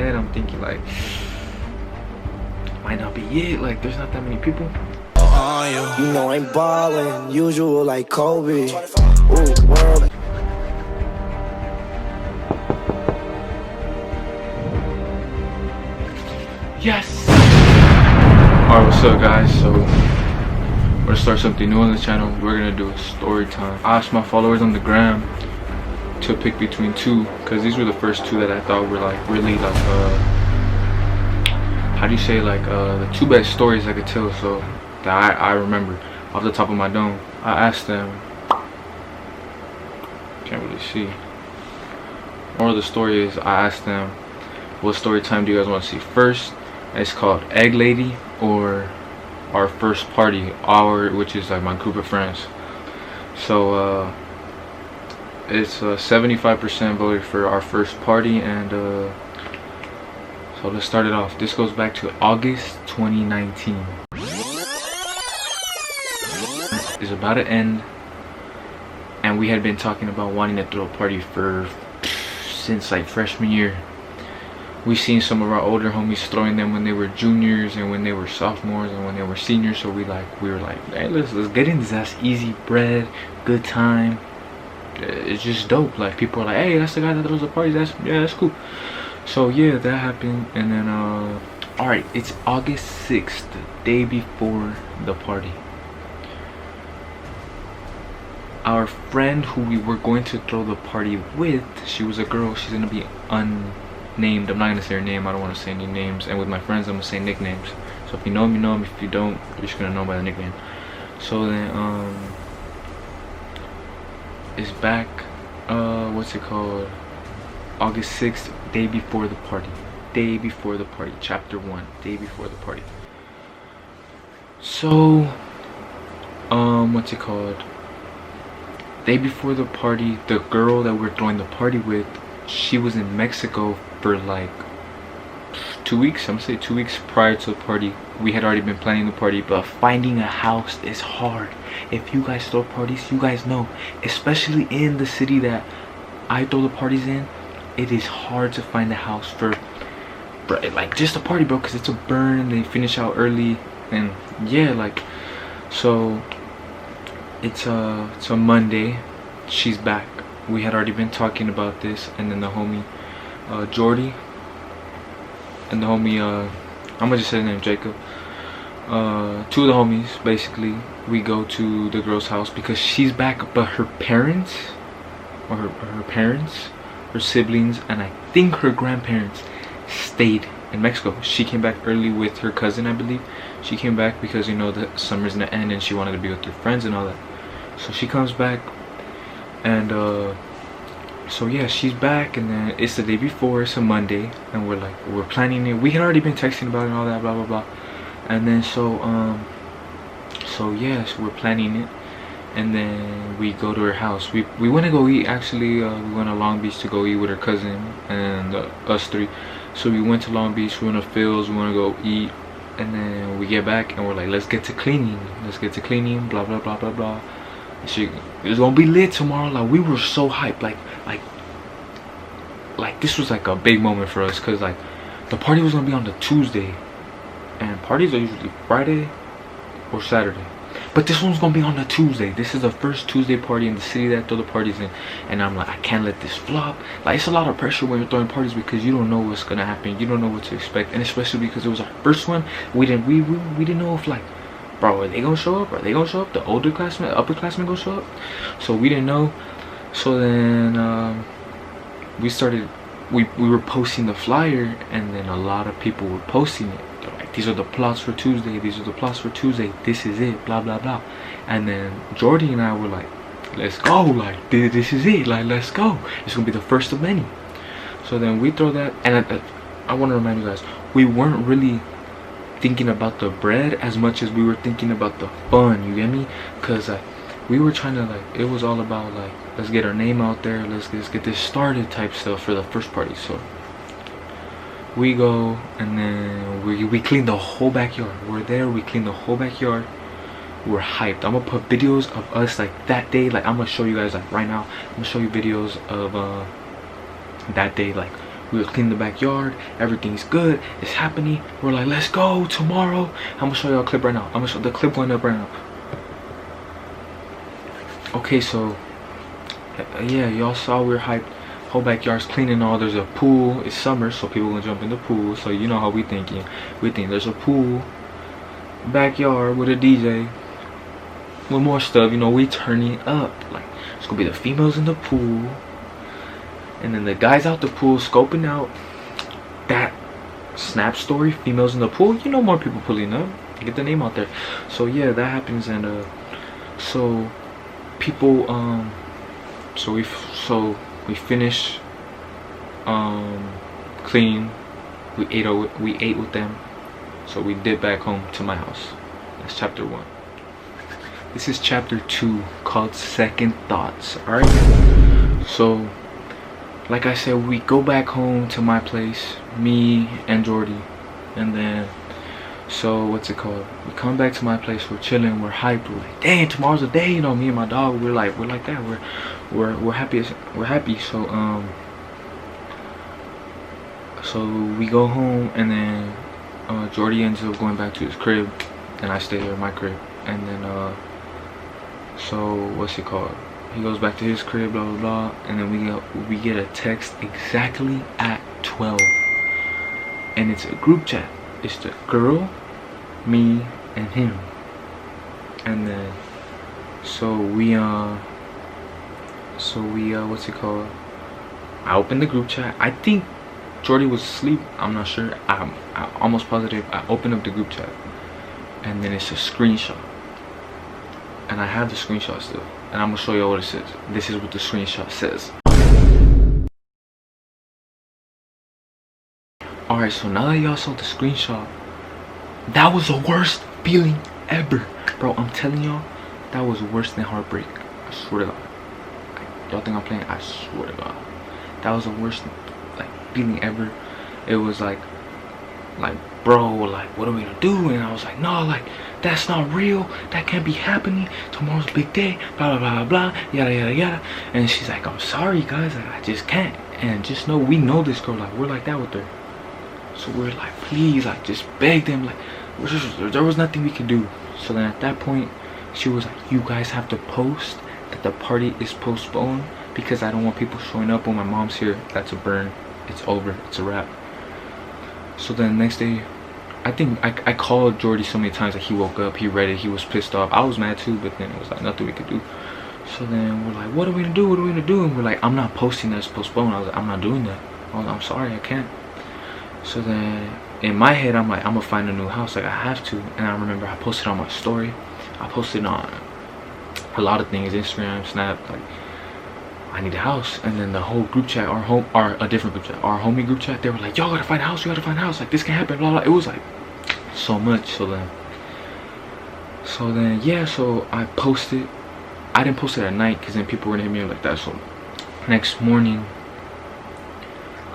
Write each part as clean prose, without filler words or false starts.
head, I'm thinking like, might not be it. Like, there's not that many people. You know I'm ballin', usual like Kobe. Ooh, world. Yes! Alright, what's up guys? So, we're gonna start something new on the channel. We're gonna do a story time. I asked my followers on the gram to pick between two, because these were the first two that I thought were like really like how do you say, like the two best stories I could tell, so that I remember off the top of my dome. I asked them, can't really see. More of the story is, I asked them, what story time do you guys want to see first? And it's called Egg Lady or Our First Party, which is like my group of friends. So it's 75% voted for Our First Party, and so let's start it off. This goes back to August 2019. It's about to end, and we had been talking about wanting to throw a party since like freshman year. We've seen some of our older homies throwing them when they were juniors and when they were sophomores and when they were seniors. So we were like, hey, let's get in this. That's easy bread, good time. It's just dope. Like, people are like, hey, that's the guy that throws the parties. That's cool. So yeah, that happened. And then alright, it's August 6th, the day before the party. Our friend who we were going to throw the party with, she was a girl. She's gonna be unnamed. I'm not gonna say her name. I don't want to say any names. And with my friends, I'm gonna say nicknames. So if you know them, you know them. If you don't, you're just gonna know by the nickname. So then it's back, what's it called, August 6th, day before the party. Day before the party, chapter 1, day before the party. So what's it called, day before the party, the girl that we're throwing the party with, she was in Mexico for like 2 weeks. I'm gonna say 2 weeks prior to the party. We had already been planning the party, but finding a house is hard. If you guys throw parties, you guys know, especially in the city that I throw the parties in, it is hard to find a house for like just a party, bro, because it's a burn and they finish out early. And yeah, like, so it's a Monday. She's back. We had already been talking about this, and then the homie Jordy and the homie I'm gonna just say the name, Jacob, two of the homies, basically, we go to the girl's house because she's back, but her parents, or her parents, her siblings, and I think her grandparents stayed in Mexico. She came back early with her cousin, I believe. She came back because, you know, the summer's gonna end and she wanted to be with her friends and all that. So she comes back, and so yeah, she's back, and then it's the day before, it's a Monday, and we're planning it. We had already been texting about it and all that, blah blah blah. And then so yeah, so we're planning it, and then we go to her house. We want to go eat, actually. We went to Long Beach to go eat with her cousin and us three. So we went to Long Beach, we went to Phil's, we want to go eat, and then we get back and we're like, let's get to cleaning, blah blah blah blah blah. It's gonna be lit tomorrow. Like, we were so hyped, like this was like a big moment for us, because like the party was gonna be on the Tuesday, and parties are usually Friday or Saturday, but this one's gonna be on the Tuesday. This is the first Tuesday party in the city that I throw the parties in, and I'm like, I can't let this flop. Like, it's a lot of pressure when you're throwing parties because you don't know what's gonna happen, you don't know what to expect, and especially because it was our first one. We didn't know if, like, bro, are they gonna show up? Are they gonna show up? The upperclassmen gonna show up? So we didn't know. So then we were posting the flyer, and then a lot of people were posting it. They're like, these are the plots for Tuesday, these are the plots for Tuesday, this is it, blah blah blah. And then Jordy and I were like, let's go, like, this is it, like, let's go, it's gonna be the first of many. So then we throw that, and I want to remind you guys, we weren't really thinking about the bread as much as we were thinking about the fun, you get me? Because we were trying to, like, it was all about, like, let's get our name out there, let's get this started type stuff for the first party. So we go, and then we clean the whole backyard. We're there, we clean the whole backyard. We're hyped. I'm gonna put videos of us, like, that day. Like, I'm gonna show you guys, like, right now, I'm gonna show you videos of that day. Like, We were cleaning the backyard. Everything's good. It's happening. We're like, let's go tomorrow. I'm gonna show y'all a clip right now. I'm gonna show the clip going up right now. Okay, so yeah, y'all saw we were hyped. Whole backyard's clean and all. There's a pool. It's summer, so people gonna jump in the pool. So you know how we thinking. We think there's a pool, backyard with a DJ, with more stuff. You know, we turning up. Like, it's gonna be the females in the pool, and then the guys out the pool scoping out that Snap story. Females in the pool. You know, more people pulling up. Get the name out there. So yeah, that happens, and so people so we finish clean. We ate with them, so we did back home to my house. That's chapter 1. This is chapter 2, called Second Thoughts. All right, so like I said, we go back home to my place, me and Jordy, and then so what's it called, we come back to my place, we're chilling, we're hyped, we're like, dang, tomorrow's the day, you know. Me and my dog, we're like that, we're happy, so we go home, and then Jordy ends up going back to his crib, and I stay here at my crib, and then so what's it called, he goes back to his crib, blah blah blah, and then we get a text exactly at 12, and it's a group chat. It's the girl, me, and him. And then so we what's it called, I opened the group chat. I think Jordy was asleep, I'm not sure. I'm almost positive. I opened up the group chat, and then it's a screenshot, and I have the screenshot still, and I'm gonna show you what it says. This is what the screenshot says. Alright, so now that y'all saw the screenshot, that was the worst feeling ever. Bro, I'm telling y'all, that was worse than heartbreak. I swear to God. Y'all think I'm playing? I swear to God. That was the worst feeling ever. It was like bro, like, what are we gonna do? And I was like, no, like, that's not real. That can't be happening. Tomorrow's a big day. Blah, blah, blah, blah, yada, yada, yada. And she's like, I'm sorry, guys. Like, I just can't. And just know, we know this girl. Like, we're like that with her. So we're like, please, like, just beg them. Like, there was nothing we could do. So then at that point, she was like, you guys have to post that the party is postponed, because I don't want people showing up when my mom's here. That's a burn. It's over. It's a wrap. So then the next day, I think I called Jordy so many times that he woke up, he read it, he was pissed off. I was mad too, but then it was like nothing we could do. So then we're like, what are we gonna do? What are we gonna do? And we're like, I'm not posting that it's postponed. I was like, I'm not doing that. I'm sorry, I can't. So then in my head, I'm like, I'm gonna find a new house. Like, I have to. And I remember I posted on my story. I posted on a lot of things, Instagram, Snap, like, I need a house. And then the whole group chat, a different group chat, our homie group chat, they were like, y'all gotta find a house, you gotta find a house, like, this can happen, blah blah. It was like so much. So then yeah, so I posted. I didn't post it at night, because then people were gonna hit me up like that. So next morning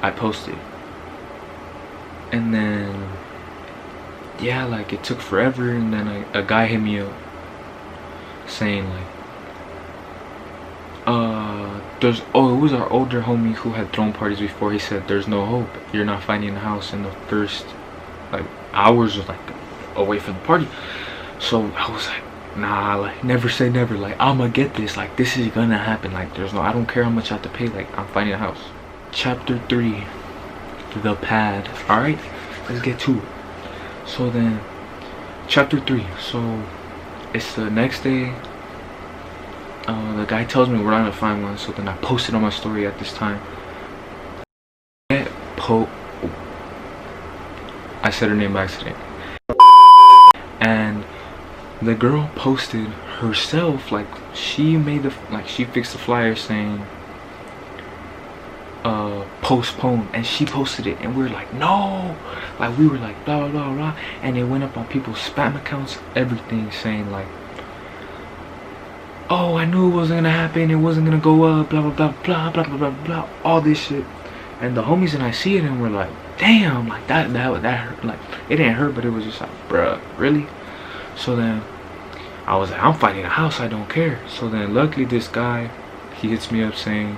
I posted, and then yeah, like, it took forever. And then a guy hit me up saying like, it was our older homie who had thrown parties before. He said, there's no hope, you're not finding a house in the first like hours of like away from the party. So I was like, nah, like, never say never. Like, I'ma get this. Like, this is gonna happen. Like, there's no, I don't care how much I have to pay. Like, I'm finding a house. Chapter 3, the pad. All right, let's get to it. So then chapter 3, so it's the next day. The guy tells me we're not gonna find one. So then I posted on my story at this time. I said her name by accident. And the girl posted herself, like, she made she fixed the flyer saying postpone, and she posted it, and we were like, no, like, we were like, blah blah blah blah, and it went up on people's spam accounts, everything, saying like, oh, I knew it wasn't gonna happen, it wasn't gonna go up, blah blah blah blah blah blah blah blah, all this shit. And the homies and I see it, and we're like, damn, like, that hurt. Like, it didn't hurt, but it was just like, bruh, really? So then I was like, I'm finding a house, I don't care. So then luckily this guy, he hits me up saying,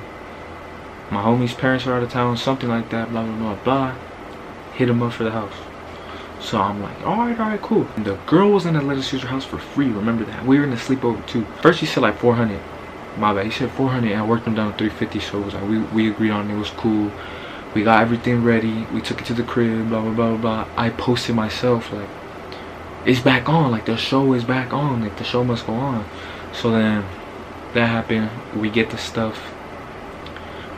my homie's parents are out of town, something like that, blah blah blah blah. Hit him up for the house. So I'm like, alright, cool. And the girl was gonna let us use her house for free, remember that. We were in a sleepover too. First he said like 400. My bad, he said 400 and I worked him down to 350, so it was like we agreed on it, it was cool. We got everything ready, we took it to the crib, blah blah blah blah blah. I posted myself like, it's back on, like the show is back on, like the show must go on. So then that happened, we get the stuff,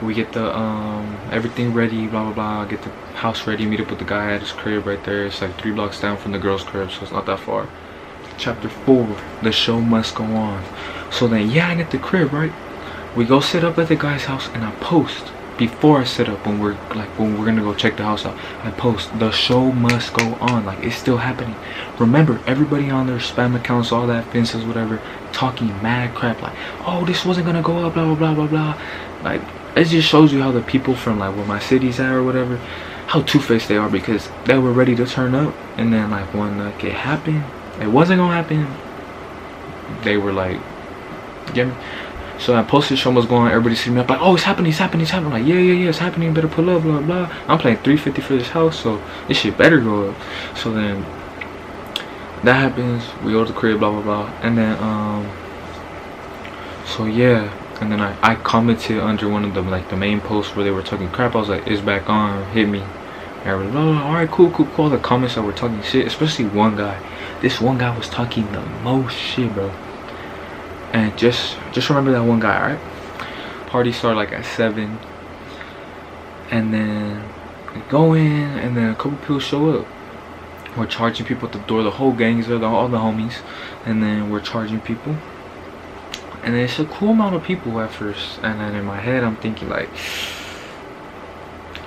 we get the everything ready, blah blah blah, get the house ready, meet up with the guy at his crib right there. It's like 3 blocks down from the girl's crib, so it's not that far. Chapter 4, the show must go on. So then yeah, I get the crib, right? We go sit up at the guy's house and I post before I set up, when we're gonna go check the house out, I post, the show must go on, like it's still happening. Remember, everybody on their spam accounts, all that, fences, whatever, talking mad crap like, oh, this wasn't gonna go up, blah blah blah blah blah. Like, it just shows you how the people from like where my city's at or whatever, how two-faced they are, because they were ready to turn up, and then like when like it happened, it wasn't gonna happen, they were like, get me? So I posted show must go on, everybody see me up like, oh, it's happening, it's happening, it's happening. I'm like, yeah, it's happening, better pull up, blah blah. I'm paying $350 for this house, so this shit better go up. So then that happens, we go to the crib, blah blah blah, and then so yeah, and then I commented under one of the like the main posts where they were talking crap. I was like, it's back on, hit me. Everybody, blah, blah, alright, cool. All the comments that were talking shit, especially one guy. This one guy was talking the most shit, bro. And just remember that one guy, alright? Party started like at 7, and then we go in, and then a couple people show up. We're charging people at the door. The whole gang's there, all the homies, and then we're charging people. And then it's a cool amount of people at first, and then in my head I'm thinking like,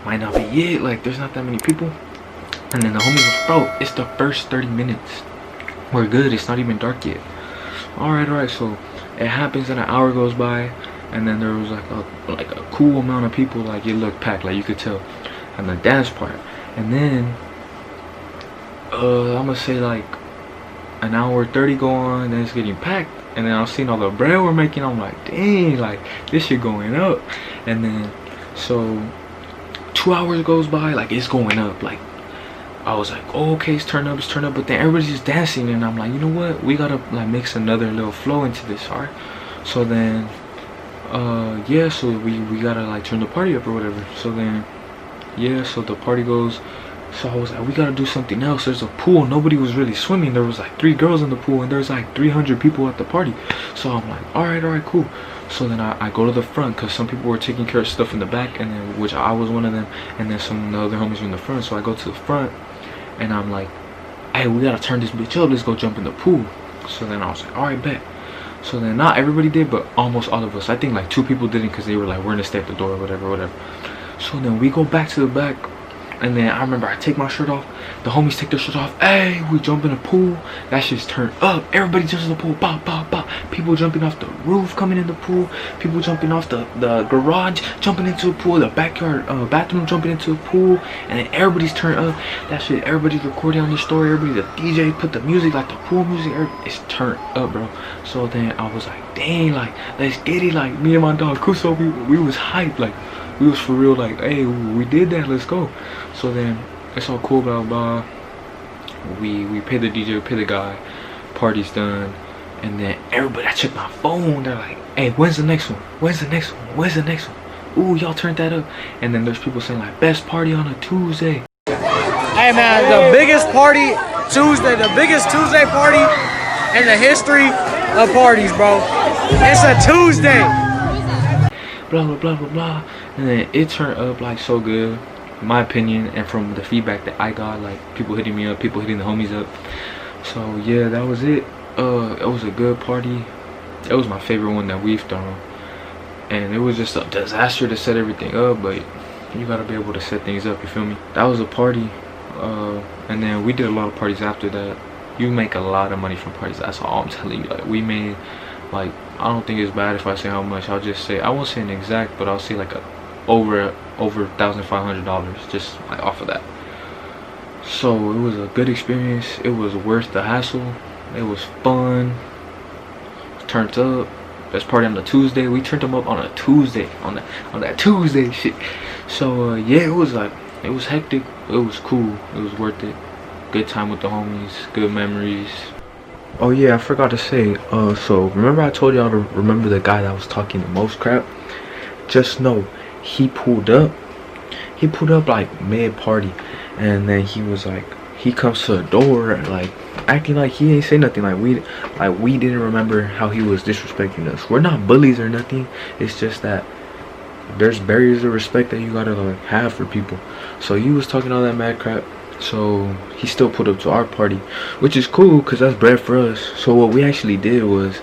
might not be it. Like, there's not that many people. And then the homies was, bro, it's the first 30 minutes. We're good. It's not even dark yet. Alright, so it happens and an hour goes by, and then there was like a cool amount of people, like it looked packed, like you could tell. And the dance part, and then I'm gonna say like an hour 30 go on, then it's getting packed, and then I'm seeing all the bread we're making. I'm like, dang, like this shit going up. And then so 2 hours goes by, like it's going up. Like I was like, oh, okay, it's turn up, but then everybody's just dancing, and I'm like, you know what, we gotta like mix another little flow into this, alright? So then yeah, so we gotta like turn the party up or whatever. So then yeah, so the party goes. So I was like, we gotta do something else. There's a pool, nobody was really swimming. There was like 3 girls in the pool, and there's like 300 people at the party. So I'm like, alright, cool. So then I go to the front, because some people were taking care of stuff in the back, and then which I was one of them, and then some of the other homies were in the front. So I go to the front, and I'm like, hey, we gotta turn this bitch up, let's go jump in the pool. So then I was like, alright, bet. So then not everybody did, but almost all of us. I think like 2 people didn't, because they were like, we're gonna stay at the door or whatever. So then we go back to the back, and then I remember I take my shirt off, the homies take their shirt off, hey, we jump in the pool, that shit's turned up, everybody jumps in the pool, pop, people jumping off the roof, coming in the pool, people jumping off the garage, jumping into the pool, the backyard bathroom, jumping into the pool, and then everybody's turned up, that shit, everybody's recording on their story, everybody, the DJ put the music, like the pool music, it's turned up, bro. So then I was like, dang, like, let's get it, like, me and my dog Kuso, we was hyped, like, we was for real, like, hey, we did that, let's go. So then it's all cool, blah blah. We pay the DJ, we pay the guy, party's done, and then everybody, I check my phone, they're like, hey, when's the next one? Ooh, y'all turned that up. And then there's people saying like, best party on a Tuesday. Hey man, the biggest party Tuesday, the biggest Tuesday party in the history of parties, bro. It's a Tuesday. Blah. And then it turned up like so good, in my opinion, and from the feedback that I got, like people hitting me up, people hitting the homies up. So yeah, that was it. It was a good party. It was my favorite one that we've thrown, and it was just a disaster to set everything up, but you gotta be able to set things up, you feel me? That was a party. And then we did a lot of parties after that. You make a lot of money from parties, that's all I'm telling you. Like, we made, like, I don't think it's bad if I say how much. I'll just say, I won't say an exact, but I'll say like over $1,500 just like off of that. So it was a good experience. It was worth the hassle. It was fun. Turned up. Best party on the Tuesday. We turned them up on a Tuesday, on that Tuesday shit. So yeah, it was hectic. It was cool. It was worth it. Good time with the homies. Good memories. Oh yeah, I forgot to say. So remember I told y'all to remember the guy that was talking the most crap. Just know he pulled up. He pulled up like mid party, and then he was like, he comes to the door like acting like he ain't say nothing. Like we didn't remember how he was disrespecting us. We're not bullies or nothing. It's just that there's barriers of respect that you gotta like have for people. So he was talking all that mad crap. So he still put up to our party, which is cool because that's bread for us. So what we actually did was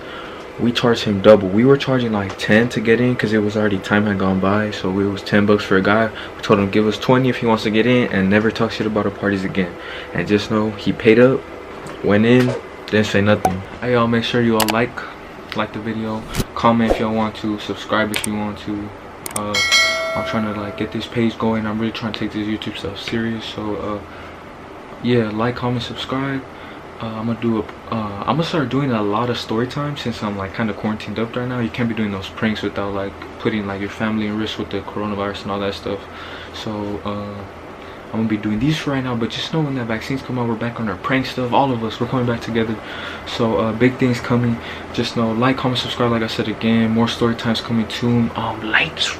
we charged him double. We were charging like 10 to get in because it was already time had gone by. So it was $10 for a guy. We told him give us 20 if he wants to get in and never talk shit about our parties again. And just know he paid up, went in, didn't say nothing. Hey y'all, make sure you all like the video, comment if y'all want to, subscribe if you want to. I'm trying to like get this page going. I'm really trying to take this YouTube stuff serious. So yeah, like, comment, subscribe. I'm gonna start doing a lot of story time since I'm like kind of quarantined up right now. You can't be doing those pranks without like putting like your family in risk with the coronavirus and all that stuff. So I'm gonna be doing these for right now, but just know when that vaccines come out, we're back on our prank stuff. All of us, we're coming back together. So big things coming. Just know, like, comment, subscribe. Like I said again, more story times coming soon. Lights.